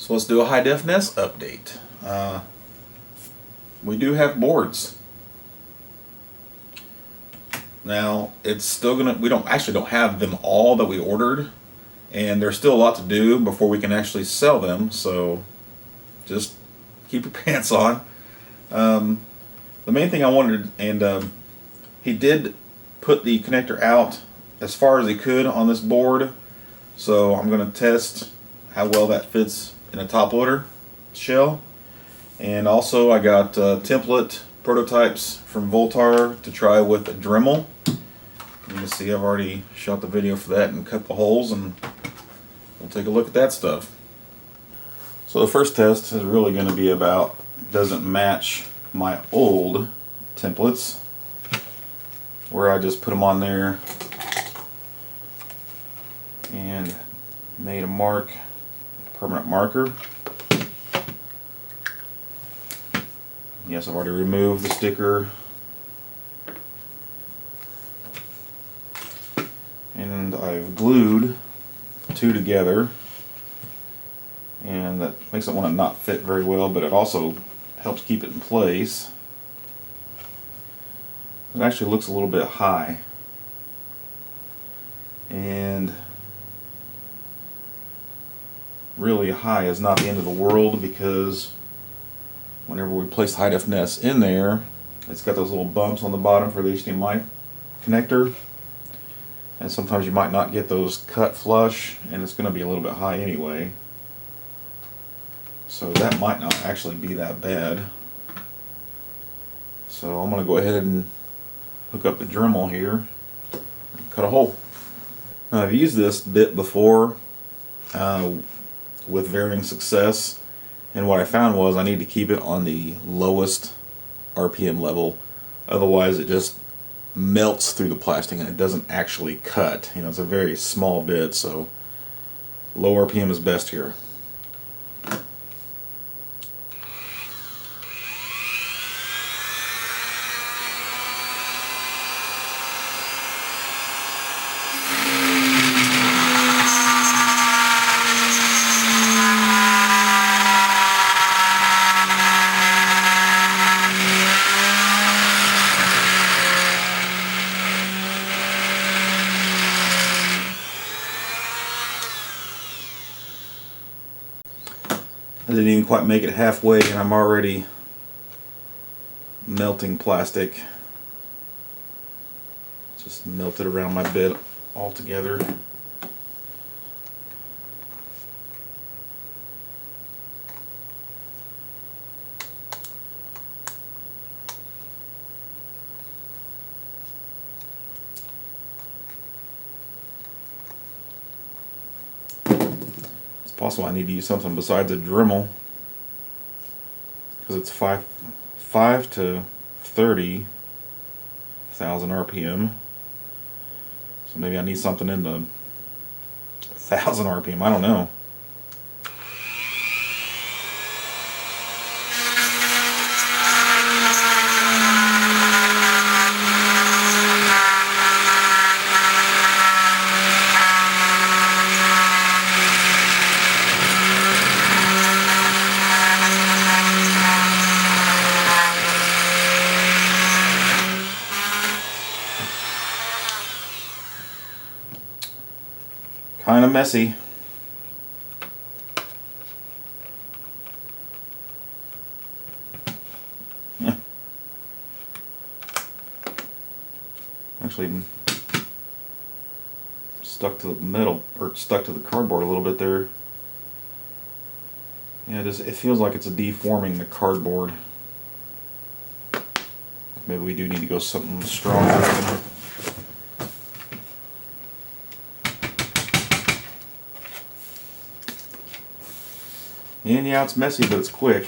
So let's do a Hi-Def NES update. We do have boards. Now it's still we don't have them all that we ordered, and there's still a lot to do before we can actually sell them, so just keep your pants on. The main thing I wanted, and he did put the connector out as far as he could on this board, so I'm going to test how well that fits in a top loader shell. And also I got template prototypes from Voltar to try with a Dremel. You can see I've already shot the video for that and cut the holes, and we'll take a look at that stuff. So the first test is really going to be about, doesn't match my old templates where I just put them on there and made a mark, permanent marker. Yes, I've already removed the sticker, and I've glued two together, and that makes it want to not fit very well, but it also helps keep it in place. It actually looks a little bit high, and really high is not the end of the world, because whenever we place the Hi-Def NES in there, it's got those little bumps on the bottom for the HDMI connector, and sometimes you might not get those cut flush, and it's going to be a little bit high anyway, so that might not actually be that bad. So I'm going to go ahead and hook up the Dremel here and cut a hole. Now, I've used this bit before with varying success, and what I found was I need to keep it on the lowest RPM level, otherwise it just melts through the plastic and it doesn't actually cut. You know, it's a very small bit, so low RPM is best here. I didn't even quite make it halfway, and I'm already melting plastic. Just melted around my bit altogether. Possible I need to use something besides a Dremel, because it's 5 to 30,000 RPM. So maybe I need something in the 1,000 RPM. I don't know. Kind of messy. Yeah. Actually stuck to the metal, or stuck to the cardboard a little bit there. Yeah, it feels like it's deforming the cardboard. Maybe we do need to go something stronger. And yeah, it's messy, but it's quick.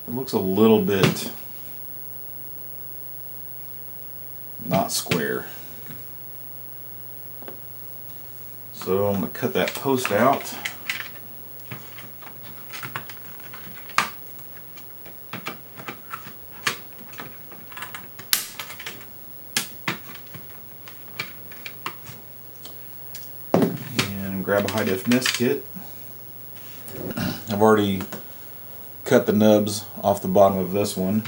It looks a little bit not square. So I'm going to cut that post out. And grab a Hi-Def NES kit. I've already cut the nubs off the bottom of this one.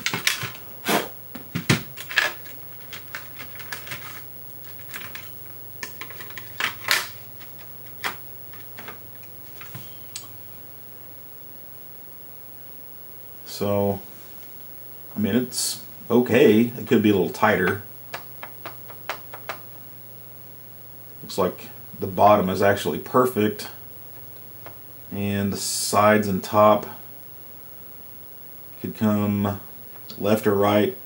So, I mean, it's okay. It could be a little tighter. Looks like the bottom is actually perfect. And the sides and top could come left or right,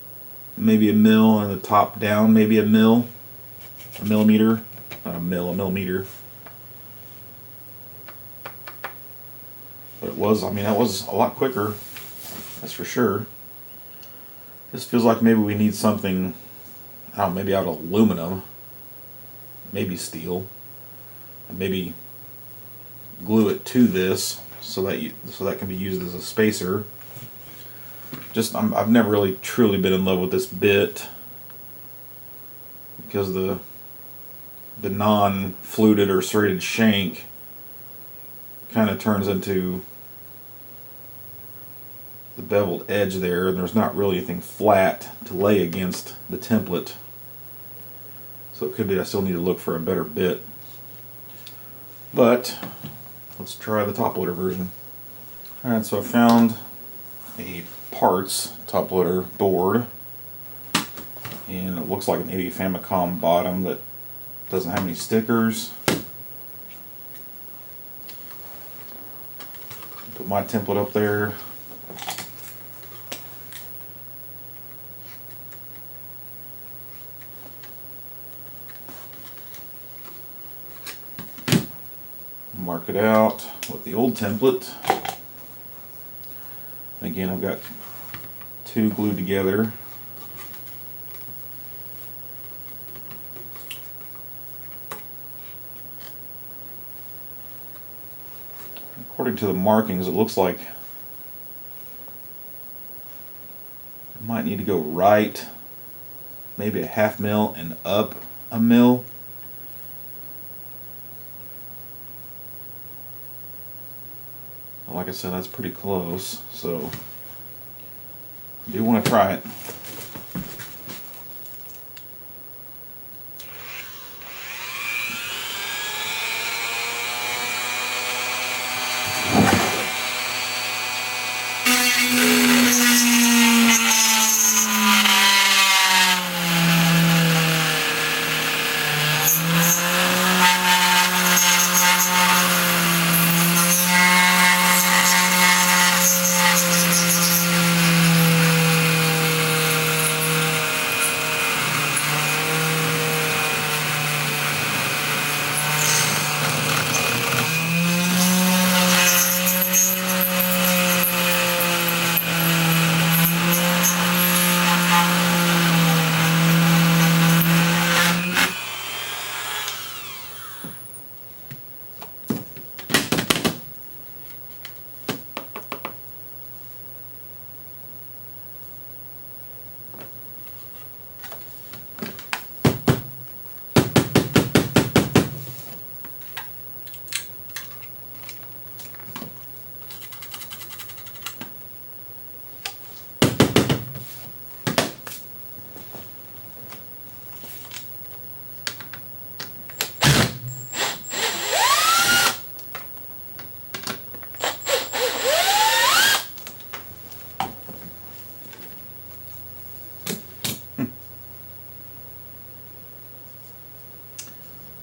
maybe a mil, and the top down maybe a millimeter. Not a millimeter. But it was, I mean, that was a lot quicker. That's for sure. This feels like maybe we need something, I don't know, maybe out of aluminum, maybe steel, and maybe glue it to this so that can be used as a spacer. Just I've never really truly been in love with this bit because the non-fluted or serrated shank kind of turns into the beveled edge there, and there's not really anything flat to lay against the template. So it could be I still need to look for a better bit. But let's try the top loader version. Alright, so I found a parts top loader board, and it looks like an 80 Famicom bottom that doesn't have any stickers. Put my template up there. Mark it out with the old template. Again, I've got two glued together. According to the markings, it looks like I might need to go right, maybe a half mil, and up a mil. Like I said, that's pretty close, so I do want to try it.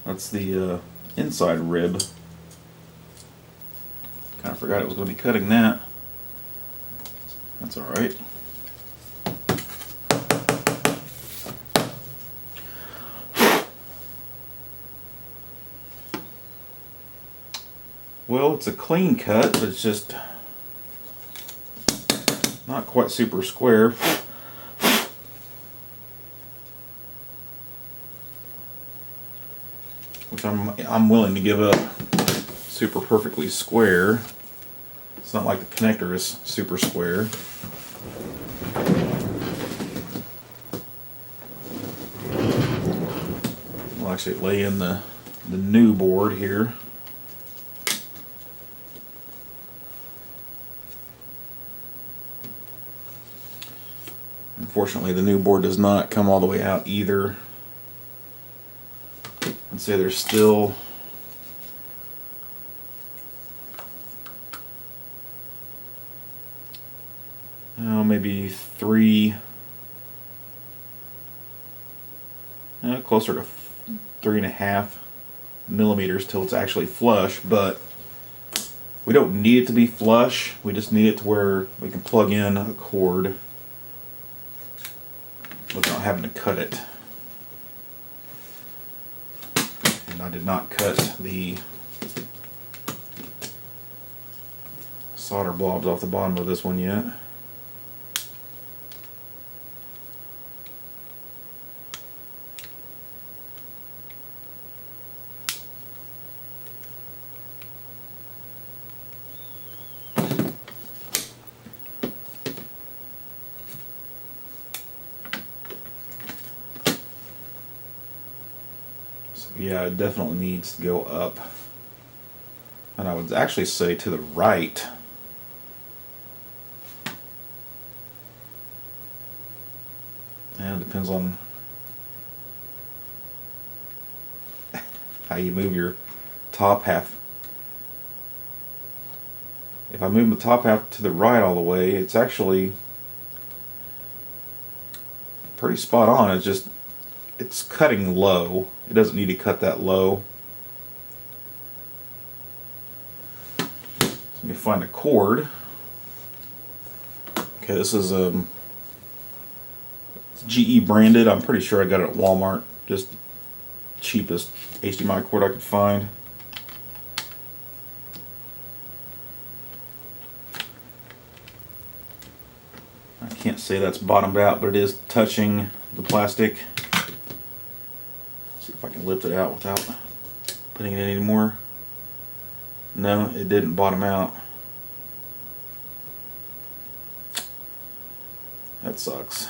That's the inside rib. Kind of forgot it was going to be cutting that. That's alright. Well, it's a clean cut, but it's just not quite super square. which I'm willing to give up super perfectly square. It's not like the connector is super square. We'll actually lay in the new board here. Unfortunately, the new board does not come all the way out either. I'd say there's still maybe closer to 3.5 millimeters till it's actually flush, but we don't need it to be flush. We just need it to where we can plug in a cord without having to cut it. And I did not cut the solder blobs off the bottom of this one yet. Yeah, it definitely needs to go up. And I would actually say to the right. And it depends on how you move your top half. If I move the top half to the right all the way, it's actually pretty spot on. It's cutting low. It doesn't need to cut that low. So let me find a cord. Okay, this is it's GE branded. I'm pretty sure I got it at Walmart. Just cheapest HDMI cord I could find. I can't say that's bottomed out, but it is touching the plastic. See if I can lift it out without putting it in anymore. No, it didn't bottom out. That sucks.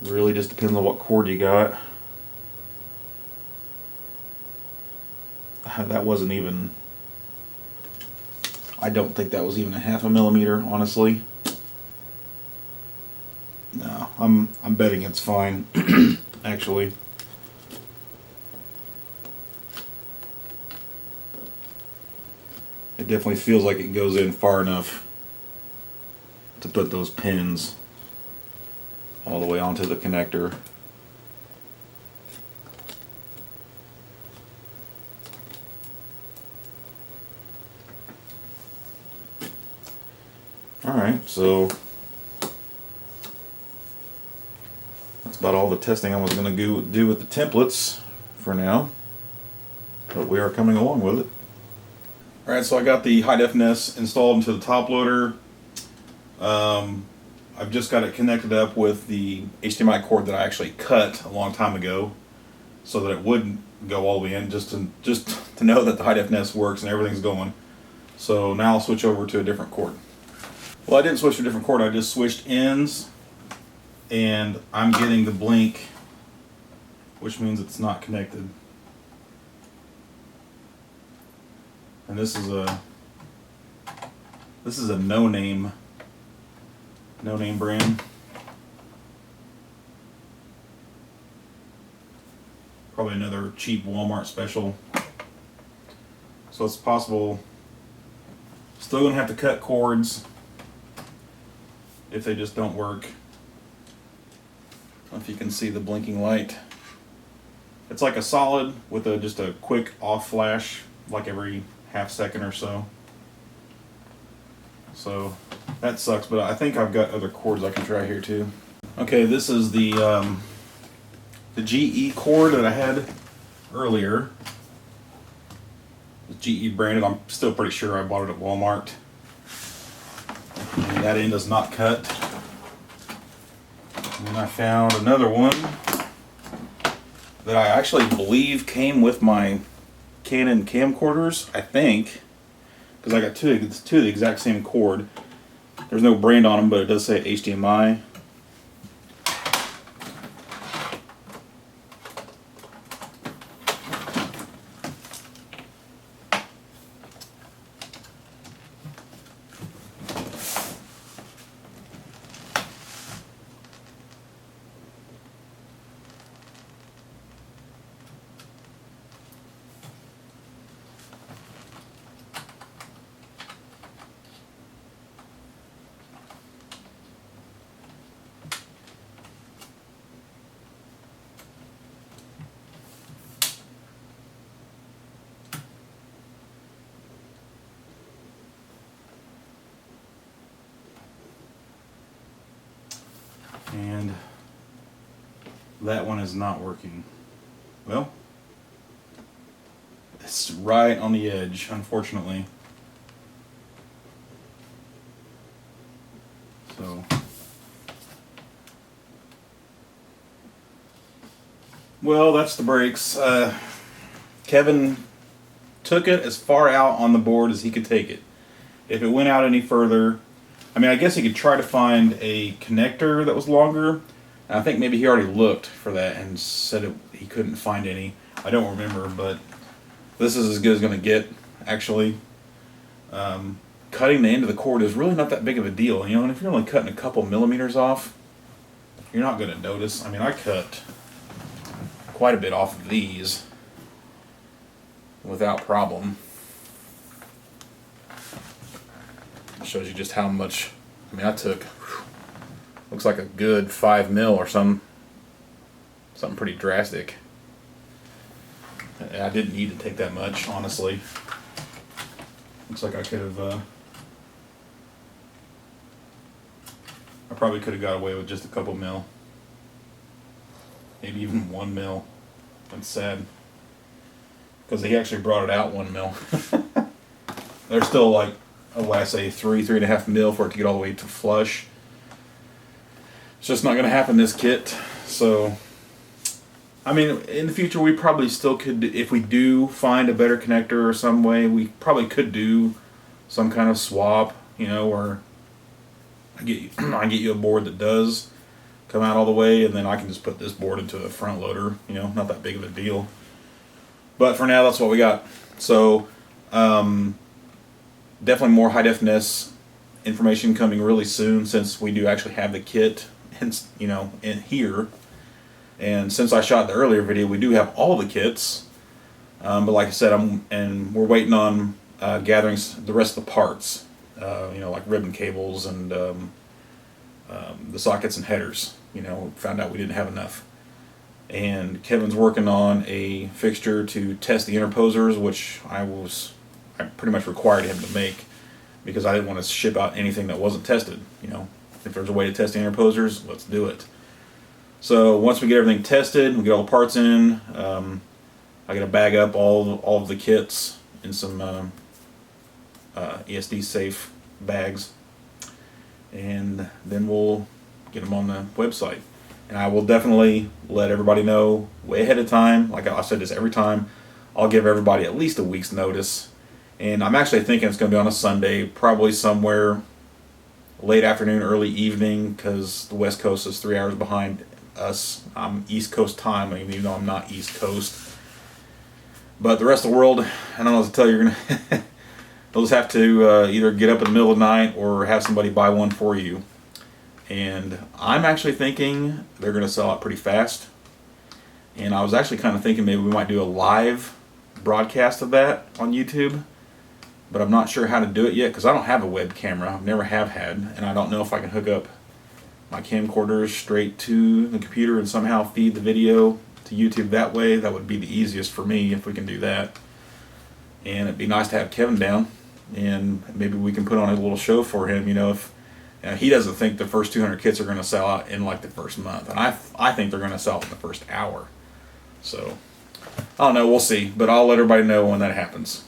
Really just depends on what cord you got. That wasn't even, I don't think that was even a 0.5 millimeter, honestly. No, I'm betting it's fine, actually. It definitely feels like it goes in far enough to put those pins all the way onto the connector. Alright, so that's about all the testing I was going to do with the templates for now, but we are coming along with it. Alright, so I got the Hi-Def NES installed into the top loader. I've just got it connected up with the HDMI cord that I actually cut a long time ago so that it wouldn't go all the way in, just to know that the Hi-Def NES works and everything's going. So now I'll switch over to a different cord. Well, I didn't switch to a different cord, I just switched ends, and I'm getting the blink, which means it's not connected. And this is a no-name brand. Probably another cheap Walmart special. So it's possible, still gonna have to cut cords if they just don't work. I don't know if you can see the blinking light. It's like a solid with just a quick off flash, like every half second or so. So that sucks, but I think I've got other cords I can try here too. Okay, this is the GE cord that I had earlier. It's GE branded. I'm still pretty sure I bought it at Walmart. That end does not cut. And then I found another one that I actually believe came with my Canon camcorders, I think, because I got two of the exact same cord. There's no brand on them, but it does say HDMI. And that one is not working. Well, it's right on the edge, unfortunately. So, well, that's the brakes. Kevin took it as far out on the board as he could take it. If it went out any further, I mean, I guess he could try to find a connector that was longer. And I think maybe he already looked for that and said he couldn't find any. I don't remember, but this is as good as going to get, actually. Cutting the end of the cord is really not that big of a deal, you know, and if you're only cutting a couple millimeters off, you're not going to notice. I mean, I cut quite a bit off of these without problem. Shows you just how much. I mean, I took, looks like a good 5 mil or something pretty drastic. I didn't need to take that much, honestly. Looks like I could have, I probably could have got away with just a couple mil, maybe even 1 mil. That's sad, because he actually brought it out 1 mil. There's still like, oh, I say 3.5 mil for it to get all the way to flush. It's just not going to happen this kit. So, I mean, in the future we probably still could, if we do find a better connector or some way, we probably could do some kind of swap, you know, or I get you a board that does come out all the way, and then I can just put this board into a front loader, you know, not that big of a deal. But for now, that's what we got. So, definitely more Hi-Def NES information coming really soon, since we do actually have the kit, you know, in here. And since I shot the earlier video, we do have all the kits. But like I said, we're waiting on gathering the rest of the parts. You know, like ribbon cables and the sockets and headers. You know, found out we didn't have enough. And Kevin's working on a fixture to test the interposers, which I pretty much required him to make, because I didn't want to ship out anything that wasn't tested. You know, if there's a way to test the interposers, let's do it. So once we get everything tested, we get all the parts in, I gotta bag up all of the kits in some ESD safe bags, and then we'll get them on the website. And I will definitely let everybody know way ahead of time. Like I said this every time, I'll give everybody at least a week's notice. And I'm actually thinking it's going to be on a Sunday, probably somewhere late afternoon, early evening, because the West Coast is 3 hours behind us. I'm East Coast time, even though I'm not East Coast. But the rest of the world, I don't know what to tell you. You're gonna they'll just have to either get up in the middle of the night or have somebody buy one for you. And I'm actually thinking they're going to sell out pretty fast. And I was actually kind of thinking maybe we might do a live broadcast of that on YouTube. But I'm not sure how to do it yet, because I don't have a web camera. I've never have had. And I don't know if I can hook up my camcorders straight to the computer and somehow feed the video to YouTube that way. That would be the easiest for me if we can do that. And it'd be nice to have Kevin down. And maybe we can put on a little show for him, you know, if he doesn't think the first 200 kits are going to sell out in like the first month. And I think they're going to sell out in the first hour. So, I don't know, we'll see. But I'll let everybody know when that happens.